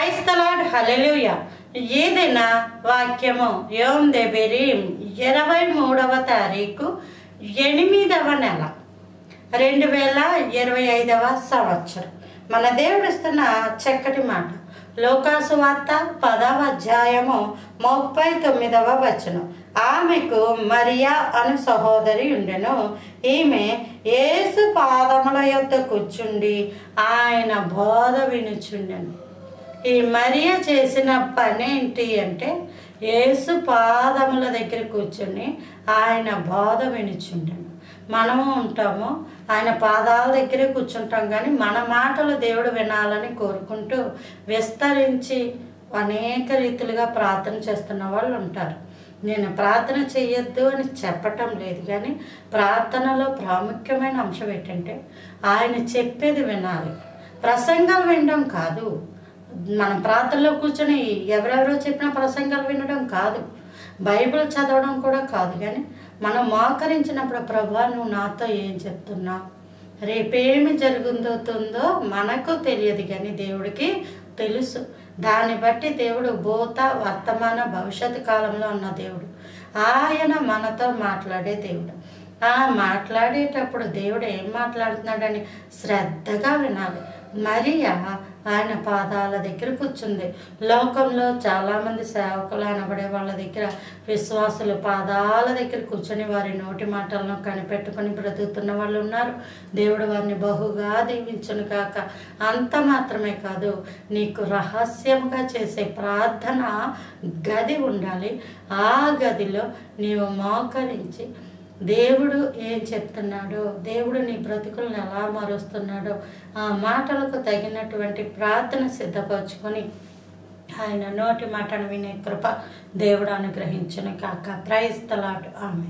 Praise the lord, హల్లెలూయా. ఈ దిన వాక్యము యోమ్ దెబిరీం 23వ తారీఖు 8వ నెల 2025వ సంవత్సరం. మన దేవుడు ఇస్తున్న చక్కటి మాట లోకాసు వార్త 10వ అధ్యాయము 39వ వచనం. ఆమెకు మరియా అను సహోదరి ఉండెను. ఈమె యేసు పాదముల యొద్ద కూర్చుండి ఆయన బోధ వినుచుండెను. ఈ మరియా చేసిన పని ఏంటి అంటే యేసు పాదముల దగ్గర కూర్చొని ఆయన బోధ వినుచుండెను. మనము ఉంటాము, ఆయన పాదాల దగ్గరే కూర్చుంటాం, కానీ మన మాటలు దేవుడు వినాలని కోరుకుంటూ విస్తరించి అనేక రీతిలుగా ప్రార్థన చేస్తున్న వాళ్ళు ఉంటారు. నేను ప్రార్థన చేయొద్దు అని చెప్పటం లేదు, కానీ ప్రార్థనలో ప్రాముఖ్యమైన అంశం ఏంటంటే ఆయన చెప్పేది వినాలి. ప్రసంగాలు వినడం కాదు, మనం ప్రార్థనలో కూర్చొని ఎవరెవరో చెప్పిన ప్రసంగాలు వినడం కాదు, బైబిల్ చదవడం కూడా కాదు. కానీ మనం మోకరించినప్పుడు ప్రభువా నువ్వు నాతో ఏం చెప్తున్నావు, రేపేమి జరుగుతుందో మనకు తెలియదు, కానీ దేవుడికి తెలుసు. దాన్ని బట్టి దేవుడు భూత వర్తమాన భవిష్యత్తు కాలంలో ఉన్న దేవుడు. ఆయన మనతో మాట్లాడే దేవుడు. ఆ మాట్లాడేటప్పుడు దేవుడు ఏం మాట్లాడుతున్నాడని శ్రద్ధగా వినాలి. మరియా ఆయన పాదాల దగ్గర కూర్చుంది. లోకంలో చాలామంది సేవకులు అనబడే వాళ్ళ దగ్గర, విశ్వాసులు పాదాల దగ్గర కూర్చొని వారి నోటి మాటలను కనిపెట్టుకొని బ్రతుకుతున్న వాళ్ళు ఉన్నారు. దేవుడు వారిని బహుగా దీవించును కాక. అంత మాత్రమే కాదు, నీకు రహస్యంగా చేసే ప్రార్థన గది ఉండాలి. ఆ గదిలో నీవు మోకరించి దేవుడు ఏం చెప్తున్నాడో, దేవుడు నీ బ్రతుకులను ఎలా మారుస్తున్నాడో ఆ మాటలకు తగినటువంటి ప్రార్థన సిద్ధపరచుకొని ఆయన నోటి మాటను వినే కృప దేవుడు అనుగ్రహించును కాక. Praise the Lord. ఆమేన్.